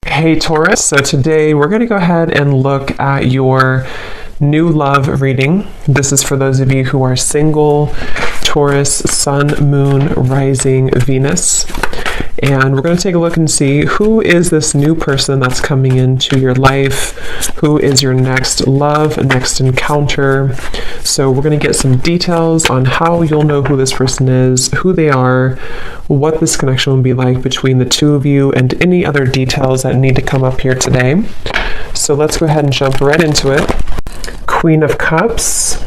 Hey Taurus, so today we're going to go ahead and look at your new love reading. This is for those of you who are single, Taurus, Sun, Moon, Rising, Venus. And we're going to take a look and see who is this new person that's coming into your life, who is your next love, next encounter. So we're going to get some details on how you'll know who this person is, who they are, what this connection will be like between the two of you, and any other details that need to come up here today. So let's go ahead and jump right into it. Queen of Cups.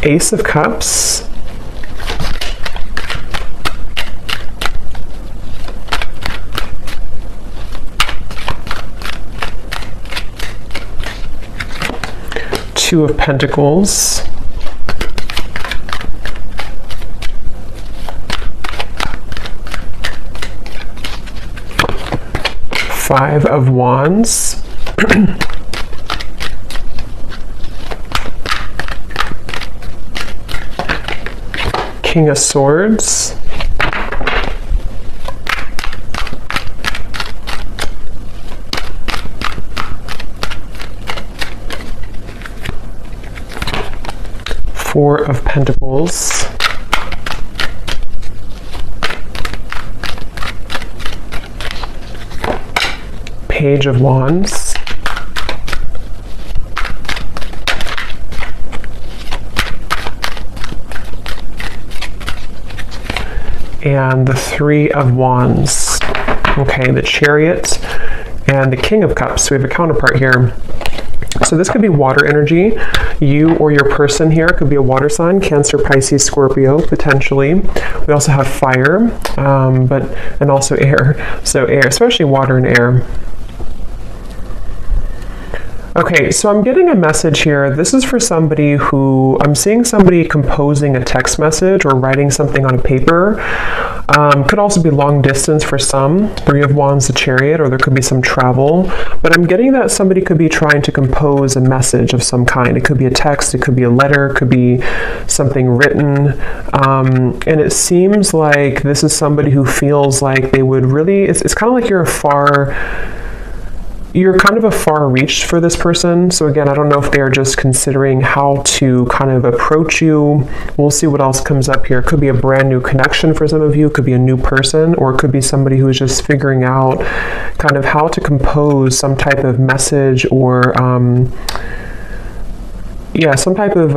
Ace of Cups. Two of Pentacles. Five of Wands. King of Swords. Four of Pentacles. Page of Wands. And the Three of Wands. Okay, the Chariot and the King of Cups. So we have a counterpart here. So this could be water energy. You or your person here could be a water sign, Cancer, Pisces, Scorpio, potentially. We also have fire, and also air. So air, especially water and air. Okay, so I'm getting a message here. This is for somebody who, I'm seeing somebody composing a text message or writing something on a paper. Could also be long distance for some. Three of Wands, the Chariot, or there could be some travel. But I'm getting that somebody could be trying to compose a message of some kind. It could be a text, it could be a letter, it could be something written. And it seems like this is somebody who feels like they would really, it's kind of like you're kind of a far reach for this person. So again, I don't know if they're just considering how to kind of approach you. We'll see what else comes up here. It could be a brand new connection for some of you. It could be a new person, or it could be somebody who is just figuring out kind of how to compose some type of message or some type of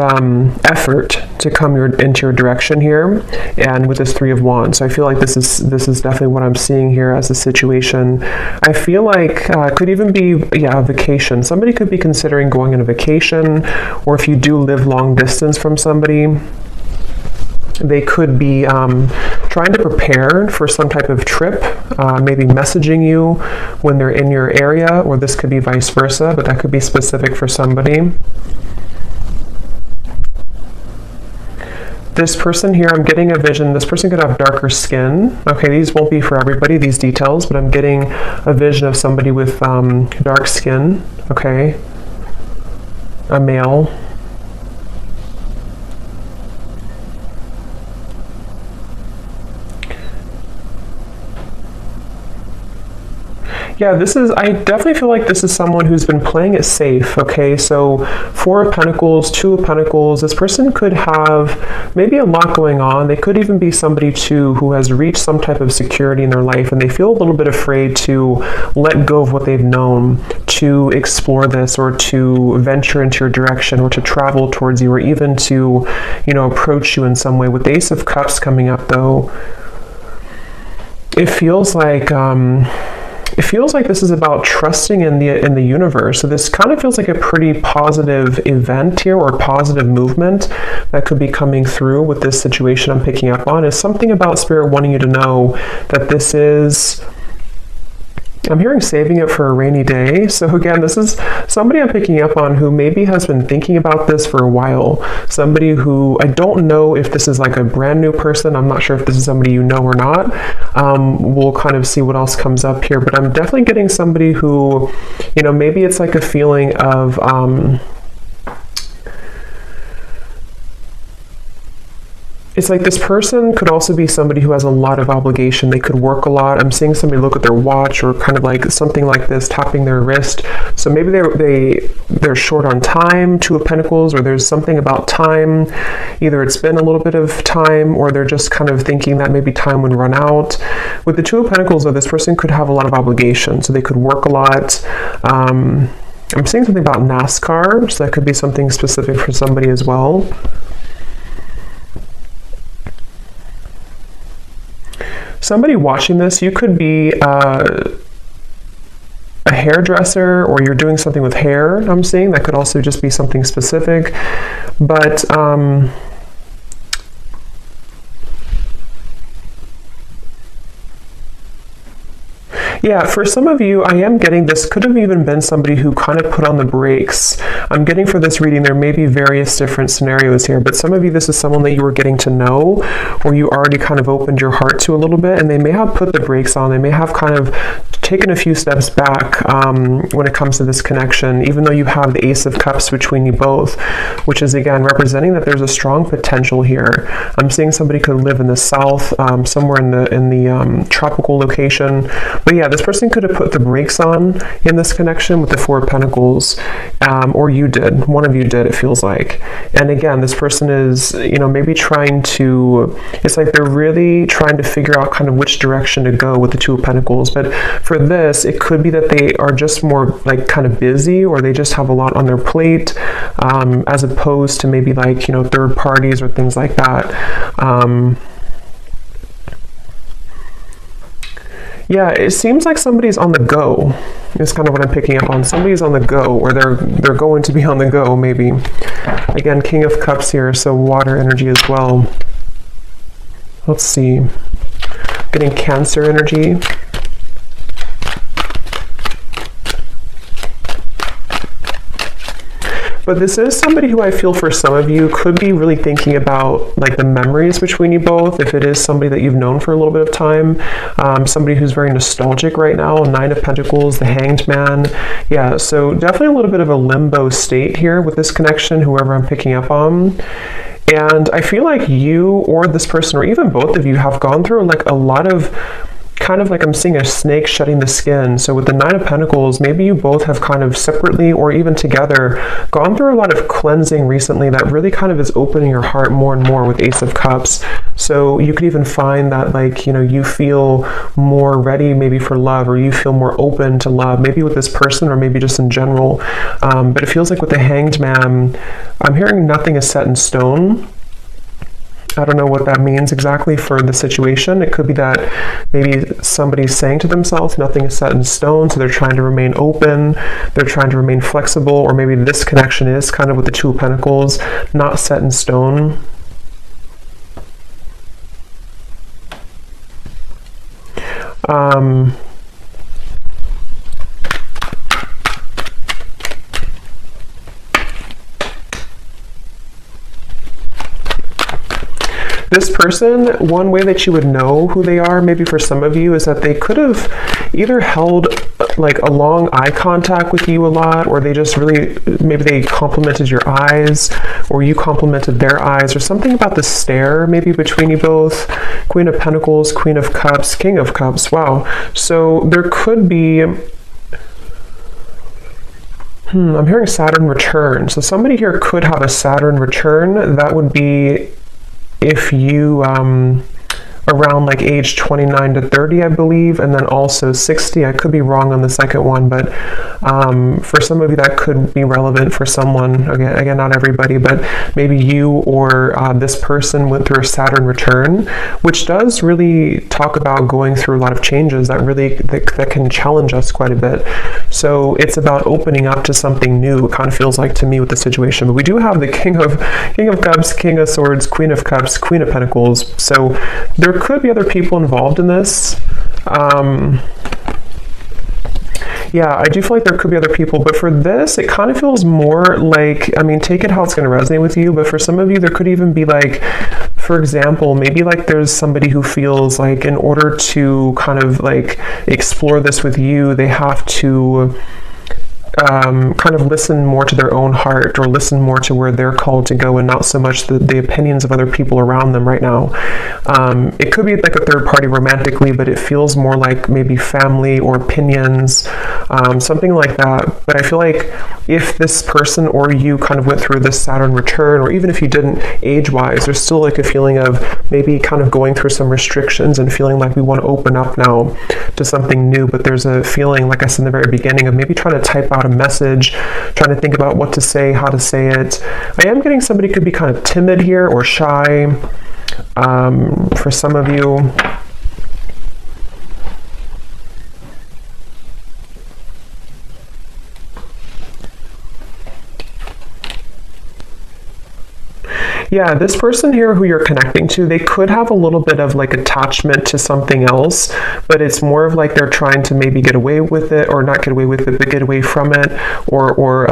effort to come into your direction here, and with this Three of Wands. So I feel like this is definitely what I'm seeing here as a situation. I feel like it could even be a vacation. Somebody could be considering going on a vacation, or if you do live long distance from somebody, they could be trying to prepare for some type of trip, maybe messaging you when they're in your area, or this could be vice versa, but that could be specific for somebody. This person here, I'm getting a vision. This person could have darker skin. Okay, these won't be for everybody, these details, but I'm getting a vision of somebody with dark skin. Okay, a male. Yeah, I definitely feel like this is someone who's been playing it safe, okay? So Four of Pentacles, Two of Pentacles, this person could have maybe a lot going on. They could even be somebody too who has reached some type of security in their life, and they feel a little bit afraid to let go of what they've known, to explore this, or to venture into your direction, or to travel towards you, or even to, approach you in some way. With the Ace of Cups coming up though, it feels like this is about trusting in the universe. So this kind of feels like a pretty positive event here, or positive movement that could be coming through with this situation I'm picking up on. Is something about Spirit wanting you to know that this is, I'm hearing saving it for a rainy day. So again, this is somebody I'm picking up on who maybe has been thinking about this for a while. Somebody who, I don't know if this is like a brand new person. I'm not sure if this is somebody you know or not. We'll kind of see what else comes up here. But I'm definitely getting somebody who, maybe it's like a feeling of, it's like this person could also be somebody who has a lot of obligation. They could work a lot. I'm seeing somebody look at their watch or kind of like something like this, tapping their wrist. So maybe they're short on time, Two of Pentacles, or there's something about time. Either it's been a little bit of time, or they're just kind of thinking that maybe time would run out. With the Two of Pentacles, though, this person could have a lot of obligation. So they could work a lot. I'm seeing something about NASCAR, so that could be something specific for somebody as well. Somebody watching this, you could be a hairdresser, or you're doing something with hair, I'm seeing. That could also just be something specific. But yeah, for some of you, I am getting this could have even been somebody who kind of put on the brakes. I'm getting for this reading, there may be various different scenarios here, but some of you, this is someone that you were getting to know, or you already kind of opened your heart to a little bit, and they may have put the brakes on. They may have kind of taken a few steps back when it comes to this connection, even though you have the Ace of Cups between you both, which is again representing that there's a strong potential here. I'm seeing somebody could live in the south, somewhere in the tropical location. But yeah, this person could have put the brakes on in this connection with the Four of Pentacles, or you did. One of you did, it feels like. And again, this person is, maybe trying to, it's like they're really trying to figure out kind of which direction to go with the Two of Pentacles. But for this, it could be that they are just more like kind of busy, or they just have a lot on their plate, as opposed to maybe like, third parties or things like that. Yeah, it seems like somebody's on the go. It's kind of what I'm picking up on. Somebody's on the go, or they're going to be on the go, maybe. Again, King of Cups here, so water energy as well. Let's see. Getting Cancer energy. But this is somebody who I feel for some of you could be really thinking about like the memories between you both. If it is somebody that you've known for a little bit of time, somebody who's very nostalgic right now, Nine of Pentacles, the Hanged Man. Yeah, so definitely a little bit of a limbo state here with this connection, whoever I'm picking up on. And I feel like you or this person, or even both of you, have gone through like a lot of kind of like I'm seeing a snake shedding the skin. So with the Nine of Pentacles, maybe you both have kind of separately or even together gone through a lot of cleansing recently that really kind of is opening your heart more and more with Ace of Cups. So you could even find that like, you feel more ready maybe for love, or you feel more open to love, maybe with this person or maybe just in general. But it feels like with the Hanged Man, I'm hearing nothing is set in stone. I don't know what that means exactly for the situation. It could be that maybe somebody's saying to themselves, nothing is set in stone, so they're trying to remain open, they're trying to remain flexible, or maybe this connection is kind of with the Two of Pentacles, not set in stone. This person, one way that you would know who they are, maybe for some of you, is that they could have either held like a long eye contact with you a lot, or they just really, maybe they complimented your eyes, or you complimented their eyes, or something about the stare maybe between you both. Queen of Pentacles, Queen of Cups, King of Cups. Wow. So there could be, I'm hearing Saturn return. So somebody here could have a Saturn return. That would be if you around like age 29 to 30, I believe, and then also 60. I could be wrong on the second one, but for some of you that could be relevant for someone. Again, not everybody, but maybe you or this person went through a Saturn return, which does really talk about going through a lot of changes that can challenge us quite a bit. So it's about opening up to something new, it kind of feels like to me with the situation. But we do have the King of Cups, King of Swords, Queen of Cups, Queen of Pentacles. So there could be other people involved in this. Yeah, I do feel like there could be other people, but for this, it kind of feels more like, I mean, take it how it's going to resonate with you, but for some of you, there could even be like, for example, maybe like there's somebody who feels like in order to kind of like explore this with you, they have to kind of listen more to their own heart, or listen more to where they're called to go, and not so much the opinions of other people around them right now. It could be like a third party romantically, but it feels more like maybe family or opinions, something like that. But I feel like if this person or you kind of went through this Saturn return, or even if you didn't age-wise, there's still like a feeling of maybe kind of going through some restrictions and feeling like we want to open up now to something new. But there's a feeling, like I said in the very beginning, of maybe trying to type out a message, trying to think about what to say, how to say it. I am getting somebody could be kind of timid here or shy, for some of you. Yeah, this person here who you're connecting to, they could have a little bit of like attachment to something else, but it's more of like they're trying to maybe get away with it, or not get away with it, but get away from it, or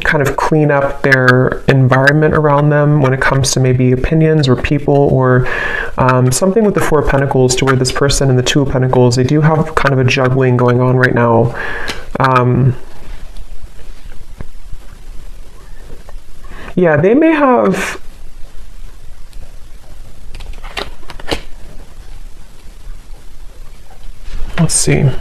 kind of clean up their environment around them when it comes to maybe opinions or people, or something with the Four of Pentacles, to where this person and the Two of Pentacles, they do have kind of a juggling going on right now. Yeah, they may have... Let's see.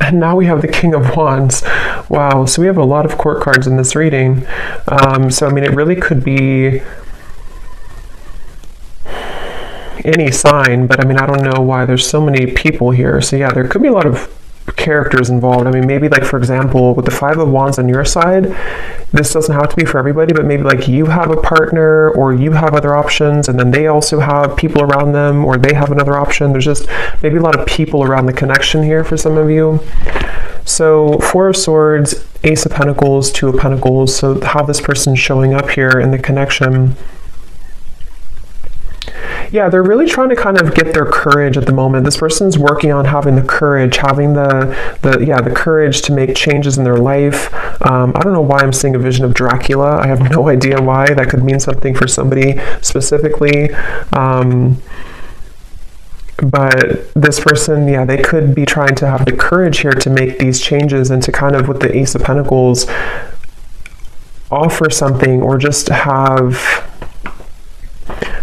And now we have the King of Wands. Wow, so we have a lot of court cards in this reading. So, I mean, it really could be any sign, but I mean, I don't know why there's so many people here. So yeah, there could be a lot of characters involved. I mean, maybe like, for example, with the Five of Wands on your side, this doesn't have to be for everybody, but maybe like you have a partner, or you have other options, and then they also have people around them, or they have another option. There's just maybe a lot of people around the connection here for some of you. So Four of Swords, Ace of Pentacles, Two of Pentacles. So how this person's showing up here in the connection. Yeah, they're really trying to kind of get their courage at the moment. This person's working on having the courage, having the courage to make changes in their life. I don't know why I'm seeing a vision of Dracula. I have no idea why. That could mean something for somebody specifically. But this person, yeah, they could be trying to have the courage here to make these changes, and to kind of, with the Ace of Pentacles, offer something, or just have...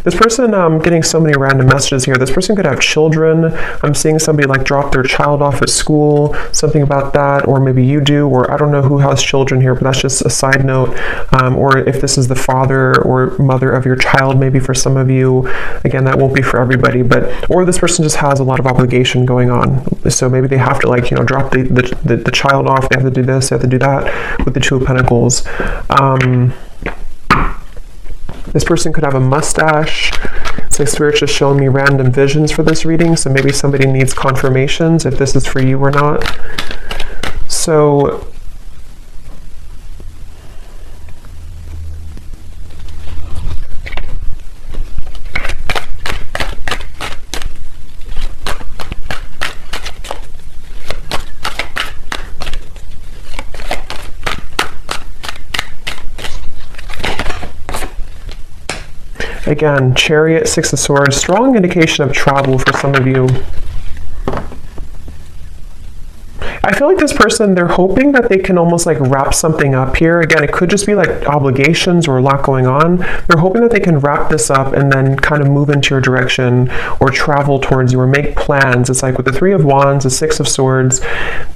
This person, getting so many random messages here. This person could have children. I'm seeing somebody like drop their child off at school, something about that, or maybe you do, or I don't know who has children here, but that's just a side note. Or if this is the father or mother of your child, maybe for some of you, again, that won't be for everybody, but, or this person just has a lot of obligation going on. So maybe they have to, like, you know, drop the child off. They have to do this, they have to do that with the Two of Pentacles. This person could have a mustache. It's like Spirit's just showing me random visions for this reading, so maybe somebody needs confirmations if this is for you or not. So again, Chariot, Six of Swords, strong indication of travel for some of you. I feel like this person, they're hoping that they can almost like wrap something up here. Again, it could just be like obligations or a lot going on. They're hoping that they can wrap this up and then kind of move into your direction, or travel towards you, or make plans. It's like with the Three of Wands, the Six of Swords,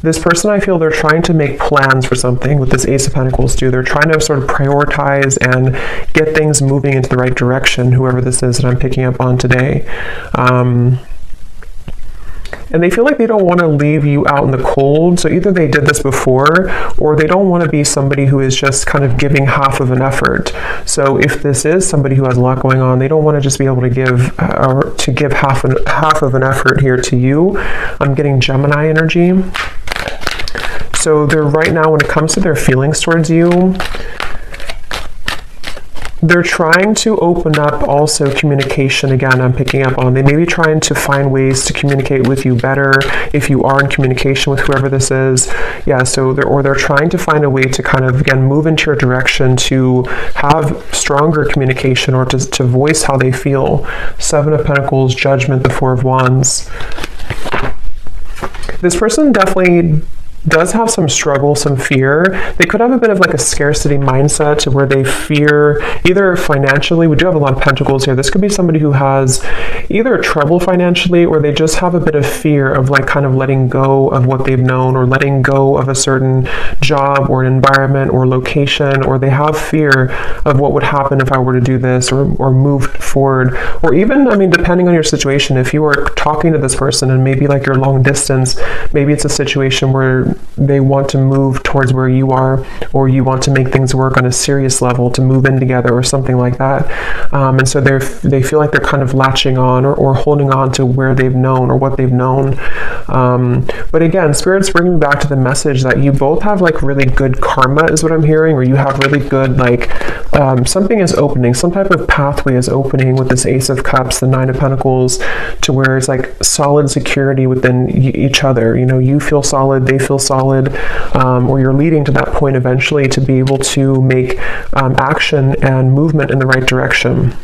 this person, I feel they're trying to make plans for something. With this Ace of Pentacles too, they're trying to sort of prioritize and get things moving into the right direction, whoever this is that I'm picking up on today. and they feel like they don't want to leave you out in the cold. So either they did this before, or they don't want to be somebody who is just kind of giving half of an effort. So if this is somebody who has a lot going on, they don't want to just be able to give half of an effort here to you. I'm getting Gemini energy. So they're right now, when it comes to their feelings towards you, they're trying to open up also communication. Again, I'm picking up on, they may be trying to find ways to communicate with you better if you are in communication with whoever this is. Yeah, so they're trying to find a way to kind of, again, move into your direction to have stronger communication, or to voice how they feel. Seven of Pentacles, Judgment, the Four of Wands. This person definitely does have some struggle, some fear. They could have a bit of like a scarcity mindset, to where they fear either financially. We do have a lot of pentacles here. This could be somebody who has either trouble financially, or they just have a bit of fear of like kind of letting go of what they've known, or letting go of a certain job or an environment or location, or they have fear of what would happen if I were to do this, or move forward. Or even, I mean, depending on your situation, if you are talking to this person and maybe like you're long distance, maybe it's a situation where they want to move towards where you are, or you want to make things work on a serious level, to move in together or something like that. And so they feel like they're kind of latching on, or holding on to where they've known, or what they've known. But again, Spirit's bringing me back to the message that you both have like really good karma, is what I'm hearing, or you have really good, like, something is opening, some type of pathway is opening with this Ace of Cups, the Nine of Pentacles, to where it's like solid security within each other. You know, you feel solid, they feel solid, or you're leading to that point eventually to be able to make action and movement in the right direction.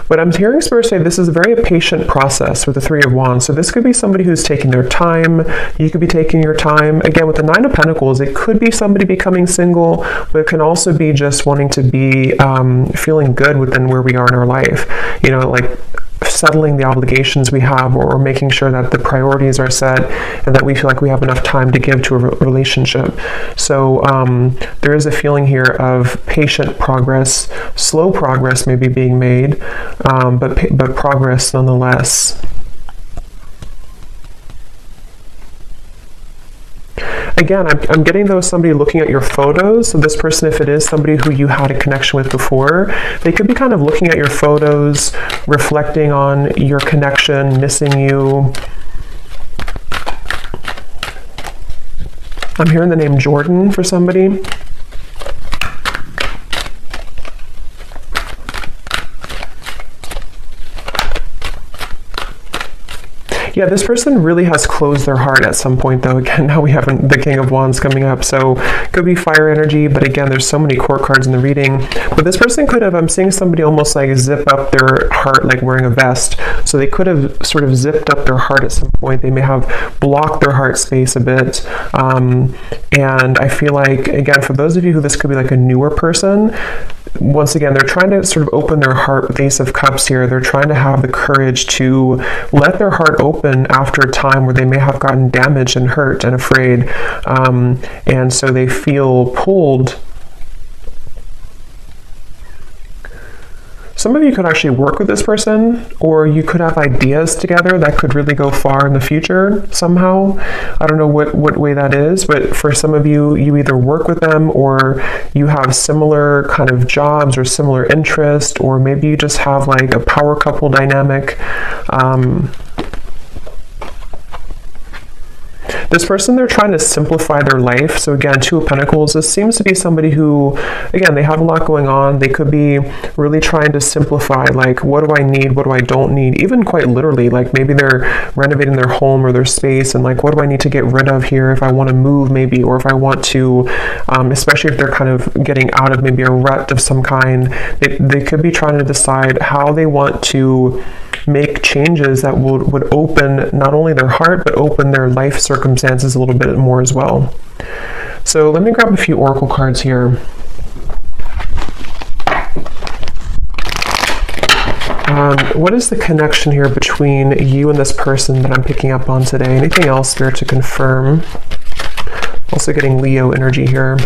But I'm hearing Spirit say this is a very patient process with the Three of Wands. So this could be somebody who's taking their time. You could be taking your time. Again, with the Nine of Pentacles, it could be somebody becoming single, but it can also be just wanting to be feeling good within where we are in our life. You know, like settling the obligations we have, or making sure that the priorities are set, and that we feel like we have enough time to give to a relationship. So there is a feeling here of patient progress, slow progress maybe being made, but progress nonetheless. Again, I'm getting though somebody looking at your photos. So this person, if it is somebody who you had a connection with before, they could be kind of looking at your photos, reflecting on your connection, missing you. I'm hearing the name Jordan for somebody. Yeah, this person really has closed their heart at some point, though. Again, now we have the King of Wands coming up, so could be fire energy, but again, there's so many court cards in the reading. But this person could have, I'm seeing somebody almost like zip up their heart, like wearing a vest. So they could have sort of zipped up their heart at some point. They may have blocked their heart space a bit. And I feel like, again, for those of you who this could be like a newer person, once again, they're trying to sort of open their heart with Ace of Cups here. They're trying to have the courage to let their heart open after a time where they may have gotten damaged and hurt and afraid. And so they feel pulled. Some of you could actually work with this person, or you could have ideas together that could really go far in the future somehow. I don't know what way that is, but for some of you, you either work with them, or you have similar kind of jobs or similar interest, or maybe you just have like a power couple dynamic. This person, they're trying to simplify their life. So again, Two of Pentacles, this seems to be somebody who, again, they have a lot going on. They could be really trying to simplify, like, what do I need? What do I don't need? Even quite literally, like maybe they're renovating their home or their space, and like, what do I need to get rid of here if I want to move maybe, or if I want to, especially if they're kind of getting out of maybe a rut of some kind, they could be trying to decide how they want to make changes that would open not only their heart, but open their life circumstances a little bit more as well. So let me grab a few oracle cards here. What is the connection here between you and this person that I'm picking up on today? Anything else there to confirm? Also getting Leo energy here.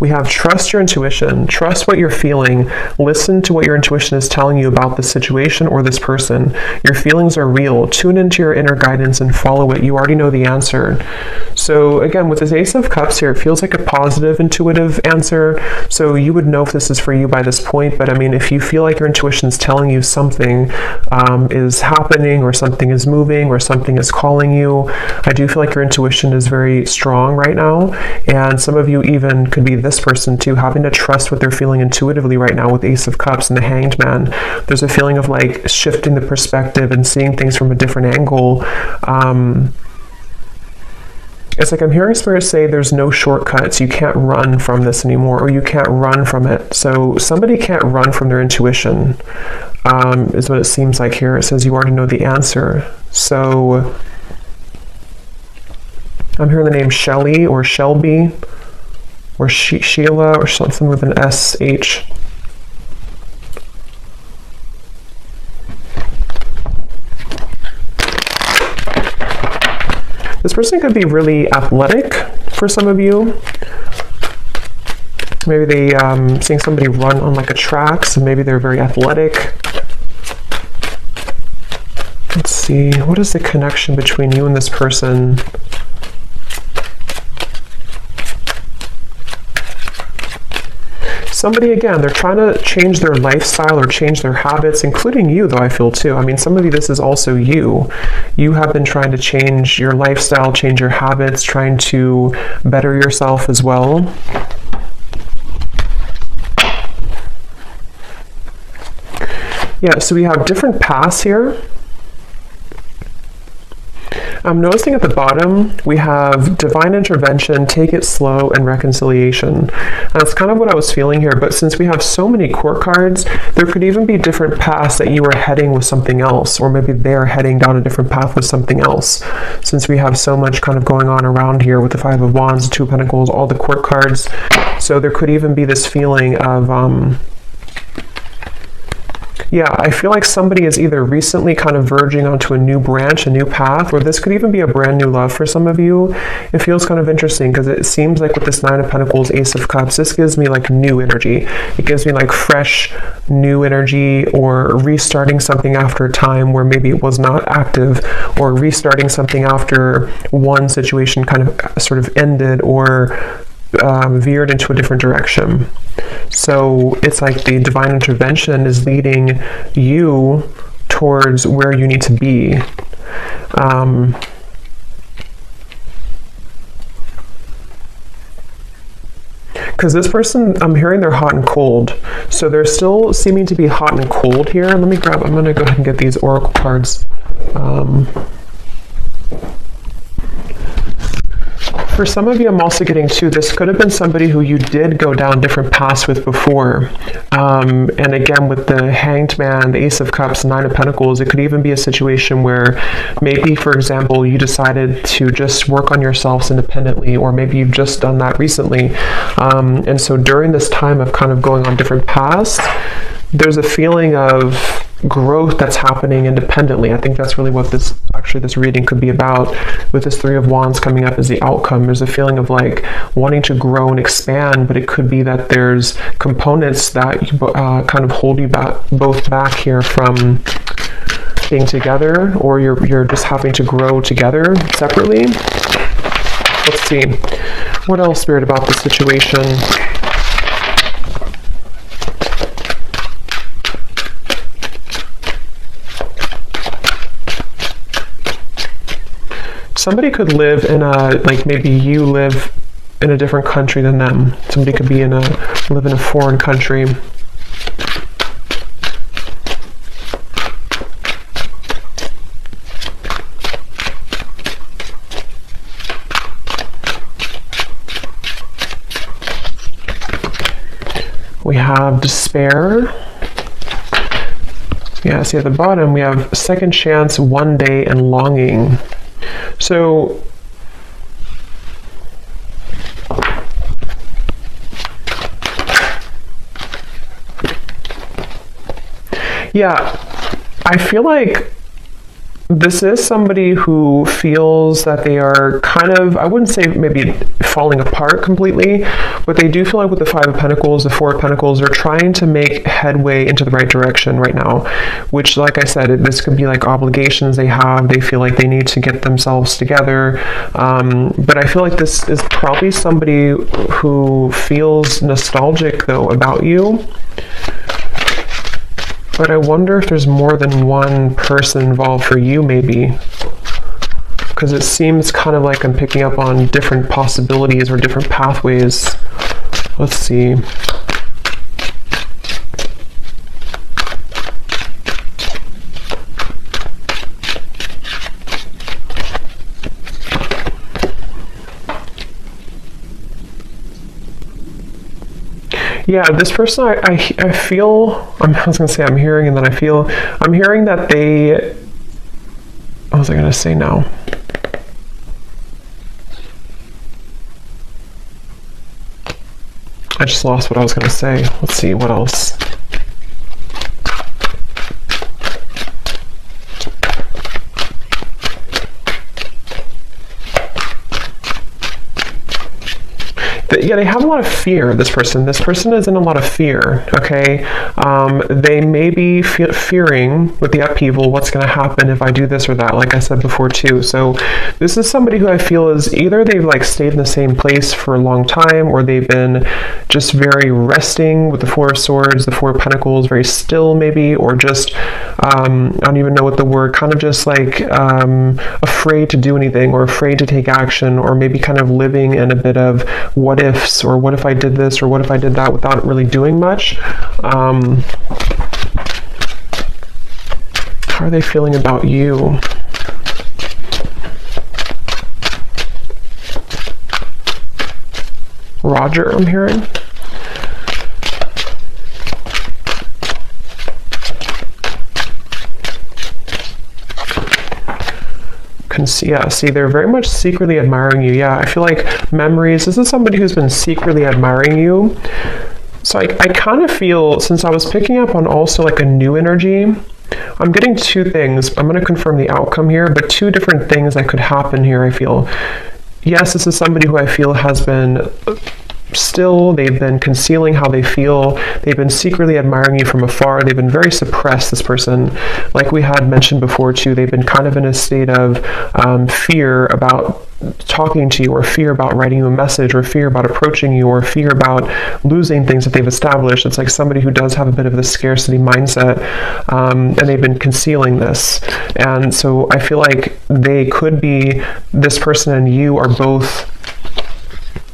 We have trust your intuition, trust what you're feeling, listen to what your intuition is telling you about this situation or this person. Your feelings are real. Tune into your inner guidance and follow it. You already know the answer. So again, with this Ace of Cups here, it feels like a positive, intuitive answer. So you would know if this is for you by this point. But I mean, if you feel like your intuition is telling you something is happening, or something is moving, or something is calling you, I do feel like your intuition is very strong right now. And some of you even could be this person too, having to trust what they're feeling intuitively right now with Ace of Cups and the Hanged Man. There's a feeling of like shifting the perspective and seeing things from a different angle. It's like I'm hearing Spirit say there's no shortcuts. You can't run from this anymore, or you can't run from it. So somebody can't run from their intuition, is what it seems like here. It says you already know the answer. So I'm hearing the name Shelly or Shelby or Sheila or something with an SH. This person could be really athletic for some of you. Maybe they seeing somebody run on like a track, so maybe they're very athletic. Let's see, what is the connection between you and this person? Somebody, again, they're trying to change their lifestyle or change their habits, including you, though, I feel, too. I mean, some of you, this is also you. You have been trying to change your lifestyle, change your habits, trying to better yourself as well. Yeah, so we have different paths here. I'm noticing at the bottom, we have divine intervention, take it slow, and reconciliation. That's kind of what I was feeling here, but since we have so many court cards, there could even be different paths that you are heading with something else, or maybe they're heading down a different path with something else. Since we have so much kind of going on around here with the Five of Wands, the Two of Pentacles, all the court cards, so there could even be this feeling of, yeah, I feel like somebody is either recently kind of verging onto a new branch, a new path, or this could even be a brand new love for some of you. It feels kind of interesting because it seems like with this Nine of Pentacles, Ace of Cups, this gives me like new energy. It gives me like fresh, new energy, or restarting something after a time where maybe it was not active, or restarting something after one situation kind of sort of ended or veered into a different direction. So it's like the divine intervention is leading you towards where you need to be. Because this person, I'm hearing they're hot and cold. So they're still seeming to be hot and cold here. Let me grab, I'm going to go ahead and get these oracle cards. For some of you, I'm also getting too, this could have been somebody who you did go down different paths with before. And again, with the Hanged Man, the Ace of Cups, Nine of Pentacles, it could even be a situation where maybe, for example, you decided to just work on yourselves independently, or maybe you've just done that recently. And so during this time of kind of going on different paths, there's a feeling of growth that's happening independently. I think that's really what this reading could be about. With this Three of Wands coming up as the outcome, there's a feeling of like wanting to grow and expand, but it could be that there's components that kind of hold you both back here from being together, or you're just having to grow together separately. Let's see. What else, Spirit, about this situation? Somebody could live in a, like maybe you live in a different country than them. Somebody could be live in a foreign country. We have despair. Yeah, see at the bottom we have second chance, one day, and longing. So yeah, I feel like this is somebody who feels that they are kind of, I wouldn't say maybe falling apart completely, but they do feel like with the Five of Pentacles, the Four of Pentacles, they're trying to make headway into the right direction right now, which, like I said, this could be like obligations they have. They feel like they need to get themselves together. But I feel like this is probably somebody who feels nostalgic, though, about you. But I wonder if there's more than one person involved for you, maybe. Because it seems kind of like I'm picking up on different possibilities or different pathways. Let's see. Yeah, this person, I feel, I was going to say I'm hearing, and then I'm hearing that they, what was I going to say now? I just lost what I was going to say. Let's see, what else? Yeah, they have a lot of fear, this person. This person is in a lot of fear, okay? They may be fearing with the upheaval what's going to happen if I do this or that, like I said before too. So this is somebody who I feel is either they've like stayed in the same place for a long time, or they've been just very resting with the Four of Swords, the Four of Pentacles, very still maybe, or just, I don't even know what the word, kind of just like afraid to do anything, or afraid to take action, or maybe kind of living in a bit of what ifs, or what if I did this, or what if I did that, without really doing much. How are they feeling about you? Roger, I'm hearing. Yeah, see, they're very much secretly admiring you. Yeah, I feel like memories, this is somebody who's been secretly admiring you. So I kind of feel, since I was picking up on also like a new energy, I'm getting two things. I'm going to confirm the outcome here, but two different things that could happen here, I feel. Yes, this is somebody who I feel has been still, they've been concealing how they feel, they've been secretly admiring you from afar, they've been very suppressed, this person. Like we had mentioned before too, they've been kind of in a state of fear about talking to you, or fear about writing you a message, or fear about approaching you, or fear about losing things that they've established. It's like somebody who does have a bit of the scarcity mindset, and they've been concealing this. And so I feel like they could be, this person and you are both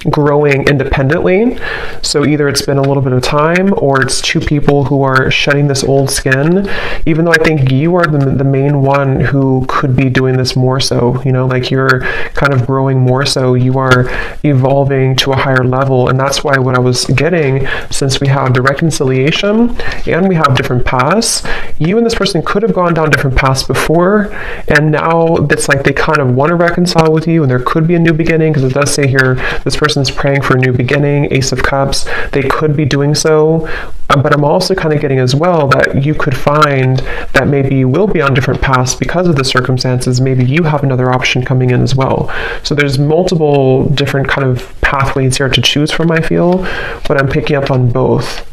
growing independently. So either it's been a little bit of time, or it's two people who are shedding this old skin, even though I think you are the main one who could be doing this more so, you know, like you're kind of growing more so, you are evolving to a higher level. And that's why what I was getting, since we have the reconciliation and we have different paths, you and this person could have gone down different paths before, and now it's like they kind of want to reconcile with you, and there could be a new beginning, because it does say here this person's praying for a new beginning, Ace of Cups. They could be doing so, but I'm also kind of getting as well that you could find that maybe you will be on different paths because of the circumstances. Maybe you have another option coming in as well. So there's multiple different kind of pathways here to choose from, I feel, but I'm picking up on both.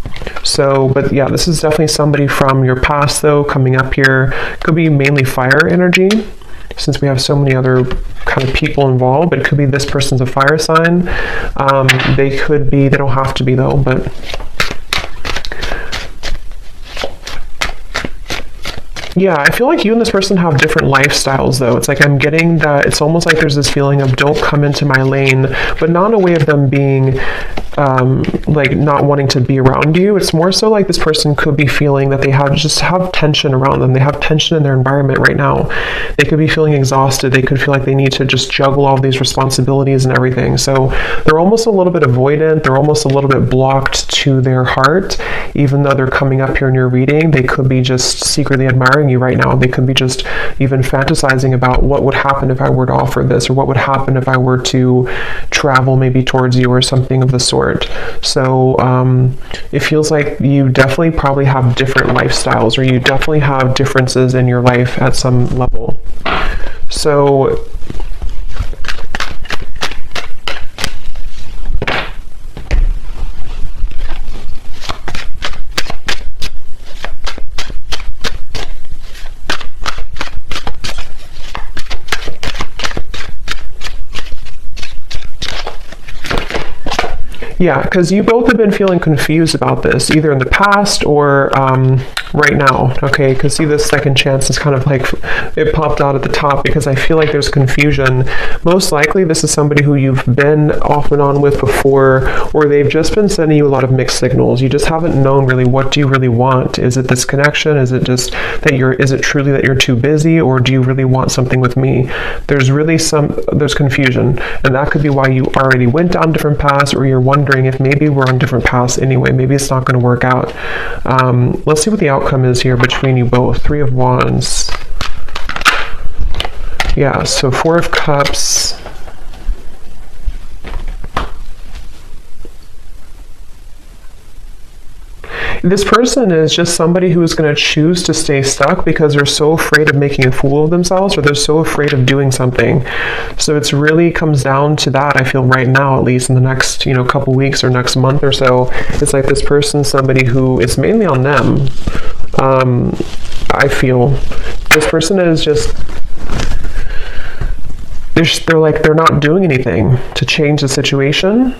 So, but yeah, this is definitely somebody from your past though coming up here. Could be mainly fire energy, since we have so many other kind of people involved, but it could be this person's a fire sign. They could be, they don't have to be though, but yeah, I feel like you and this person have different lifestyles though. It's like I'm getting that it's almost like there's this feeling of don't come into my lane, but not in a way of them being like not wanting to be around you. It's more so like this person could be feeling that they have tension around them. They have tension in their environment right now. They could be feeling exhausted. They could feel like they need to just juggle all these responsibilities and everything. So they're almost a little bit avoidant. They're almost a little bit blocked to their heart. Even though they're coming up here in your reading, they could be just secretly admiring you right now. They could be just even fantasizing about what would happen if I were to offer this, or what would happen if I were to travel maybe towards you, or something of the sort. support. So it feels like you definitely probably have different lifestyles, or you definitely have differences in your life at some level. So yeah, because you both have been feeling confused about this, either in the past or right now, okay? Because see, this second chance is kind of like, it popped out at the top because I feel like there's confusion. Most likely, this is somebody who you've been off and on with before, or they've just been sending you a lot of mixed signals. You just haven't known really, what do you really want? Is it this connection? Is it just that is it truly that you're too busy, or do you really want something with me? There's really there's confusion, and that could be why you already went down different paths, or you're wondering if maybe we're on different paths anyway. Maybe it's not going to work out. Let's see what the outcome is here between you both. 3 of Wands. Yeah, so 4 of Cups. This person is just somebody who is going to choose to stay stuck because they're so afraid of making a fool of themselves, or they're so afraid of doing something. So it's really comes down to that, I feel, right now, at least in the next, couple weeks or next month or so. It's like this person's somebody who, it's mainly on them. I feel this person is just, they're not doing anything to change the situation.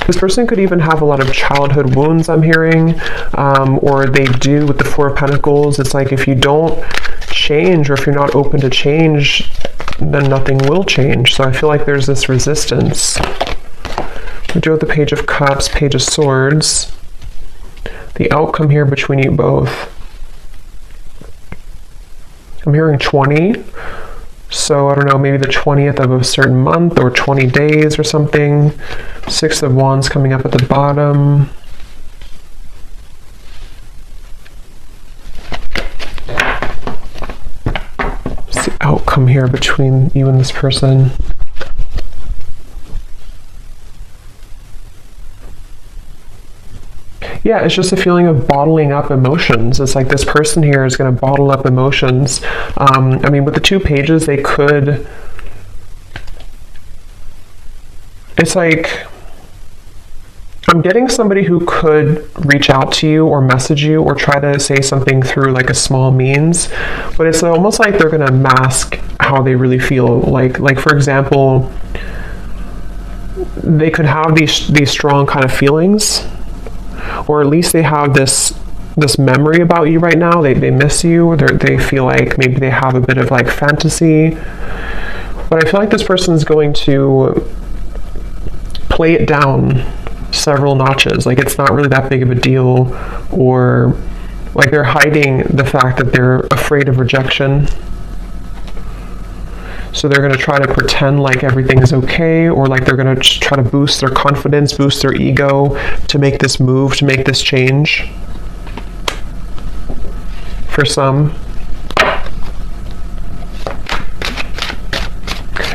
This person could even have a lot of childhood wounds, I'm hearing, or they do with the 4 of Pentacles. It's like if you don't change, or if you're not open to change, then nothing will change. So I feel like there's this resistance. We do have the Page of Cups, Page of Swords. The outcome here between you both. I'm hearing 20. So I don't know, maybe the 20th of a certain month, or 20 days or something. 6 of Wands coming up at the bottom. What's the outcome here between you and this person? Yeah, it's just a feeling of bottling up emotions. It's like this person here is going to bottle up emotions. I mean, with the 2 pages, they could... It's like... I'm getting somebody who could reach out to you or message you or try to say something through like a small means, but it's almost like they're going to mask how they really feel. Like for example, they could have these strong kind of feelings, or at least they have this memory about you right now. They miss you, or they feel like maybe they have a bit of like fantasy. But I feel like this person is going to play it down several notches. Like it's not really that big of a deal, or like they're hiding the fact that they're afraid of rejection. So they're going to try to pretend like everything is okay, or like they're going to try to boost their confidence, boost their ego to make this move, to make this change. For some.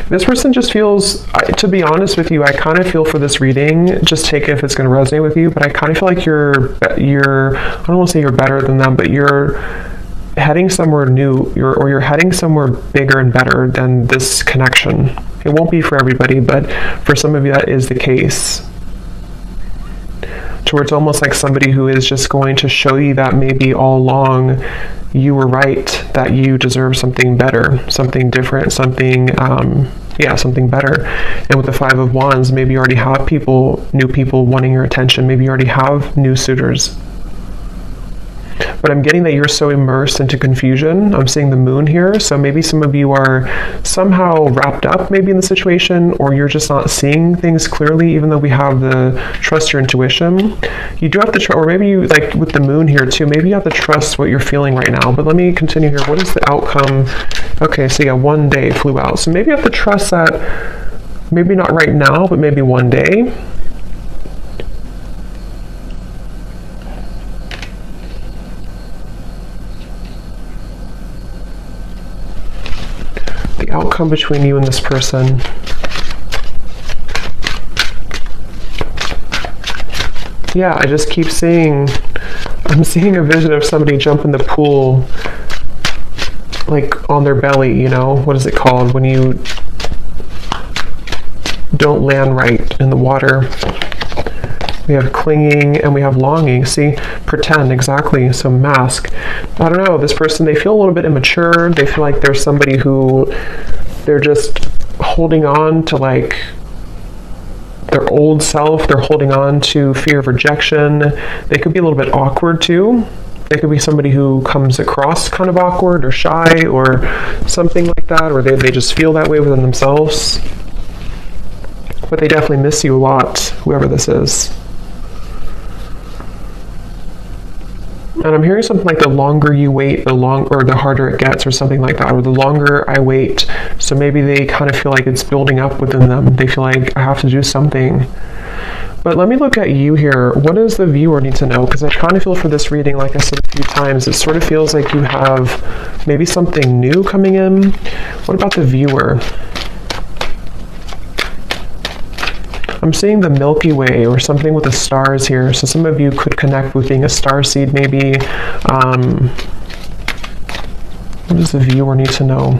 This person just feels, to be honest with you, I kind of feel for this reading, just take it if it's going to resonate with you, but I kind of feel like you're I don't want to say you're better than them, but you're heading somewhere new, or you're heading somewhere bigger and better than this connection. It won't be for everybody, but for some of you that is the case. To where it's almost like somebody who is just going to show you that maybe all along you were right, that you deserve something better, something different, something something better. And with the 5 of Wands, maybe you already have new people wanting your attention. Maybe you already have new suitors. But I'm getting that you're so immersed into confusion. I'm seeing the moon here, so maybe some of you are somehow wrapped up maybe in the situation, or you're just not seeing things clearly, even though we have the trust your intuition. You do have to or maybe you, like with the moon here too, maybe you have to trust what you're feeling right now. But let me continue here. What is the outcome? Okay, so yeah, 1 day flew out. So maybe you have to trust that, maybe not right now, but maybe one day. The outcome between you and this person. Yeah, I just keep seeing, I'm seeing a vision of somebody jump in the pool, like on their belly, you know? What is it called when you don't land right in the water? We have clinging and we have longing. See, pretend, exactly. So mask. I don't know, this person, they feel a little bit immature. They feel like there's somebody who they're just holding on to, like their old self. They're holding on to fear of rejection. They could be a little bit awkward too. They could be somebody who comes across kind of awkward or shy or something like that, or they just feel that way within themselves. But they definitely miss you a lot, whoever this is. And I'm hearing something like the longer you wait, the harder it gets, or something like that, or the longer I wait. So maybe they kind of feel like it's building up within them. They feel like I have to do something. But let me look at you here. What does the viewer need to know? Because I kind of feel for this reading, like I said a few times, it sort of feels like you have maybe something new coming in. What about the viewer? I'm seeing the Milky Way or something with the stars here. So some of you could connect with being a star seed maybe. What does the viewer need to know?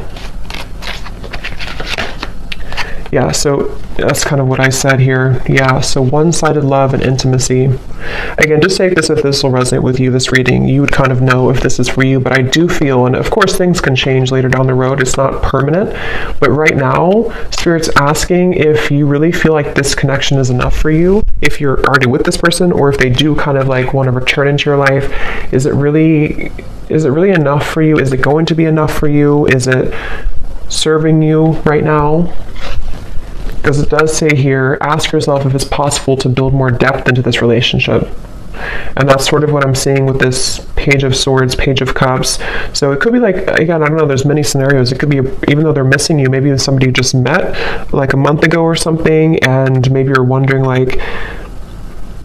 Yeah, so that's kind of what I said here. Yeah, so one-sided love and intimacy. Again, just take this if this will resonate with you, this reading. You would kind of know if this is for you, but I do feel, and of course things can change later down the road, it's not permanent, but right now, Spirit's asking if you really feel like this connection is enough for you, if you're already with this person, or if they do kind of like want to return into your life. Is it really enough for you? Is it going to be enough for you? Is it serving you right now? Because it does say here, ask yourself if it's possible to build more depth into this relationship. And that's sort of what I'm seeing with this Page of Swords, Page of Cups. So it could be like, again, I don't know, there's many scenarios. It could be, even though they're missing you, maybe it's somebody you just met like a month ago or something, and maybe you're wondering like,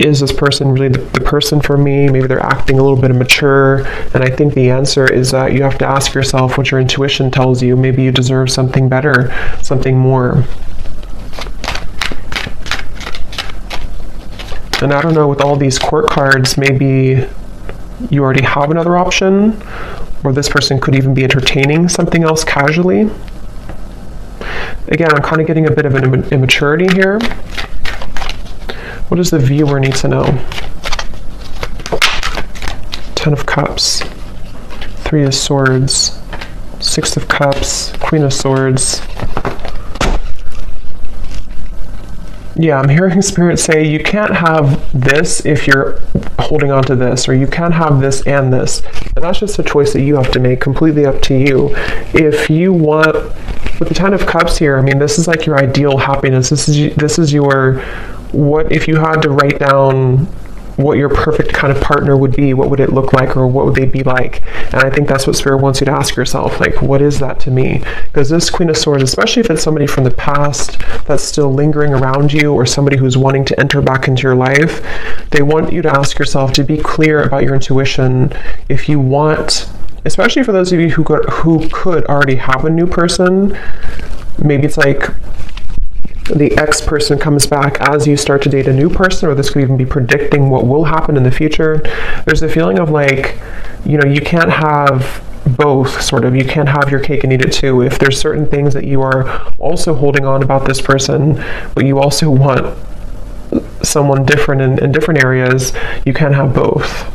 is this person really the person for me? Maybe they're acting a little bit immature. And I think the answer is that you have to ask yourself what your intuition tells you. Maybe you deserve something better, something more. And I don't know, with all these court cards, maybe you already have another option, or this person could even be entertaining something else casually. Again, I'm kind of getting a bit of an immaturity here. What does the viewer need to know? Ten of Cups, Three of Swords, Six of Cups, Queen of Swords. Yeah, I'm hearing Spirit say you can't have this if you're holding on to this, or you can't have this and this. And that's just a choice that you have to make, completely up to you. If you want, with the Ten of Cups here, I mean, this is like your ideal happiness. This is your, what if you had to write down what your perfect kind of partner would be, what would it look like, or what would they be like? And I think that's what Spirit wants you to ask yourself, like, what is that to me? Because this Queen of Swords, especially if it's somebody from the past that's still lingering around you, or somebody who's wanting to enter back into your life, they want you to ask yourself to be clear about your intuition. If you want, especially for those of you who could already have a new person, maybe it's like the ex-person comes back as you start to date a new person, or this could even be predicting what will happen in the future. There's a feeling of like, you know, you can't have both, sort of. You can't have your cake and eat it too. If there's certain things that you are also holding on about this person, but you also want someone different in different areas, you can't have both.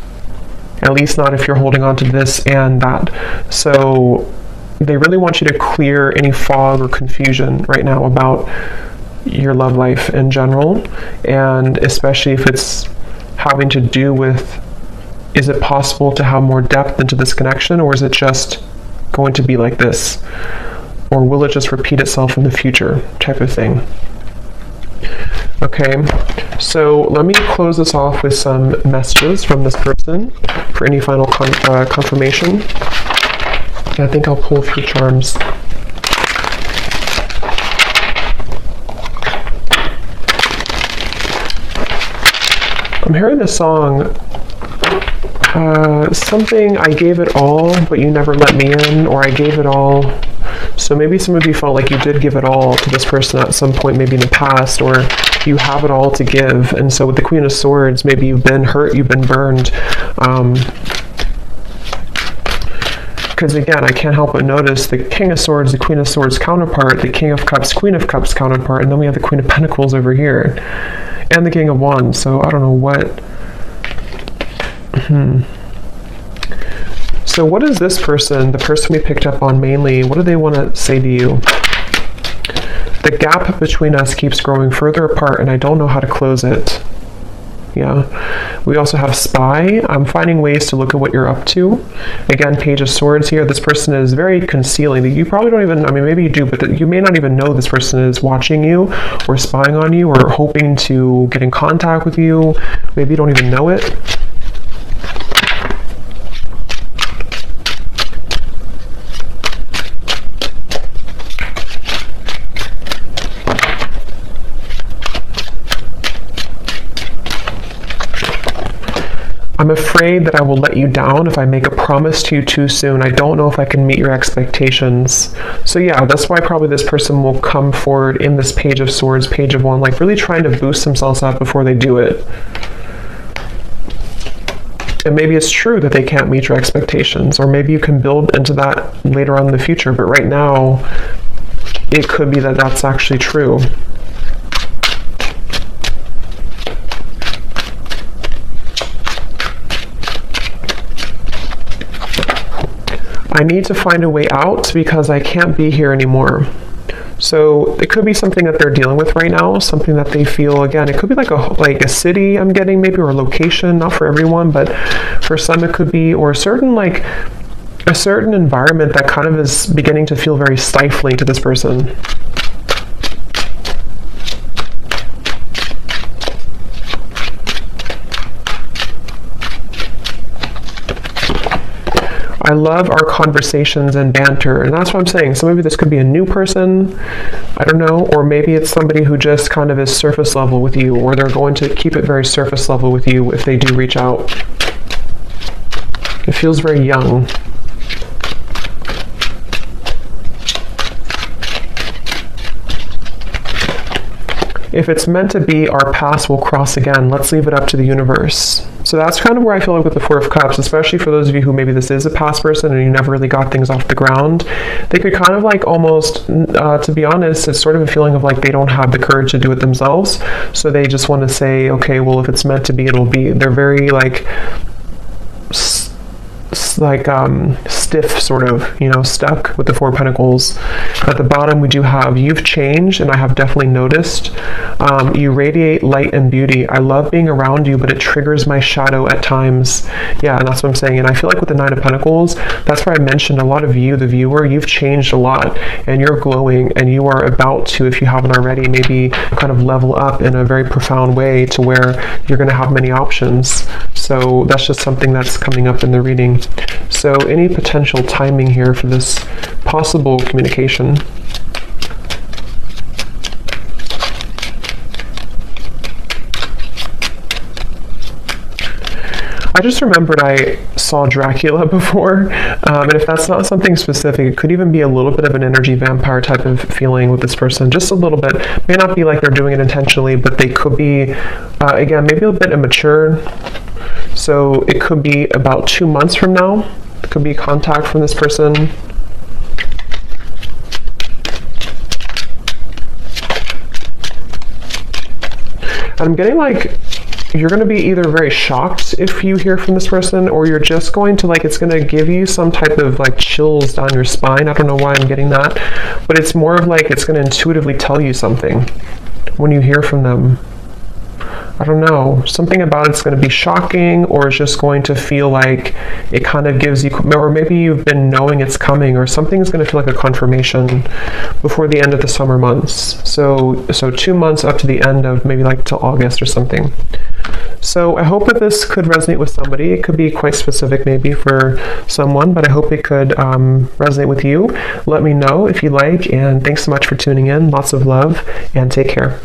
At least not if you're holding on to this and that. So they really want you to clear any fog or confusion right now about your love life in general, and especially if it's having to do with, is it possible to have more depth into this connection, or is it just going to be like this, or will it just repeat itself in the future, type of thing. Okay, so let me close this off with some messages from this person for any final confirmation. I think I'll pull a few charms. I'm hearing this song, something, I gave it all, but you never let me in, or I gave it all, So maybe some of you felt like you did give it all to this person at some point, maybe in the past, or you have it all to give. And so with the Queen of Swords, maybe you've been hurt, you've been burned. Because again, I can't help but notice the King of Swords, the Queen of Swords counterpart, the King of Cups, Queen of Cups counterpart, and then we have the Queen of Pentacles over here, and the King of Wands. So I don't know what. So what is this person, the person we picked up on mainly, what do they want to say to you? The gap between us keeps growing further apart, and I don't know how to close it. Yeah. We also have Spy. I'm finding ways to look at what you're up to. Again, Page of Swords here. This person is very concealing. You probably don't even, I mean, maybe you do, but you may not even know this person is watching you or spying on you or hoping to get in contact with you. Maybe you don't even know it. I'm afraid that I will let you down if I make a promise to you too soon. I don't know if I can meet your expectations. So yeah, that's why probably this person will come forward in this Page of Swords, Page of Wands, like really trying to boost themselves up before they do it. And maybe it's true that they can't meet your expectations, or maybe you can build into that later on in the future, but right now, it could be that that's actually true. I need to find a way out because I can't be here anymore. So it could be something that they're dealing with right now, something that they feel, again, it could be like a city I'm getting maybe, or a location, not for everyone, but for some it could be, or a certain environment that kind of is beginning to feel very stifling to this person. I love our conversations and banter, and that's what I'm saying. So maybe this could be a new person, I don't know, or maybe it's somebody who just kind of is surface level with you, or they're going to keep it very surface level with you if they do reach out. It feels very young. If it's meant to be, our paths will cross again. Let's leave it up to the universe. So that's kind of where I feel like with the Four of Cups, especially for those of you who maybe this is a past person and you never really got things off the ground, they could kind of like almost, to be honest, it's sort of a feeling of like they don't have the courage to do it themselves. So they just want to say, okay, well, if it's meant to be, it'll be. They're very stiff, sort of, stuck with the Four of Pentacles. At the bottom we do have, you've changed, and I have definitely noticed. You radiate light and beauty. I love being around you, but it triggers my shadow at times. Yeah, and that's what I'm saying. And I feel like with the Nine of Pentacles, that's where I mentioned a lot of you, the viewer, you've changed a lot, and you're glowing, and you are about to, if you haven't already, maybe kind of level up in a very profound way to where you're going to have many options. So that's just something that's coming up in the reading. So any potential timing here for this possible communication? I just remembered I saw Dracula before, and if that's not something specific, it could even be a little bit of an energy vampire type of feeling with this person, just a little bit. May not be like they're doing it intentionally, but they could be, again, maybe a bit immature. So it could be about 2 months from now. It could be contact from this person. And I'm getting like, you're going to be either very shocked if you hear from this person, or you're just going to it's going to give you some type of chills down your spine. I don't know why I'm getting that, but it's more of it's going to intuitively tell you something when you hear from them. I don't know, something about it's going to be shocking, or it's just going to feel like it kind of gives you, or maybe you've been knowing it's coming, or something's going to feel like a confirmation before the end of the summer months. So 2 months up to the end of maybe till August or something. So I hope that this could resonate with somebody. It could be quite specific maybe for someone, but I hope it could resonate with you. Let me know if you like, and thanks so much for tuning in. Lots of love, and take care.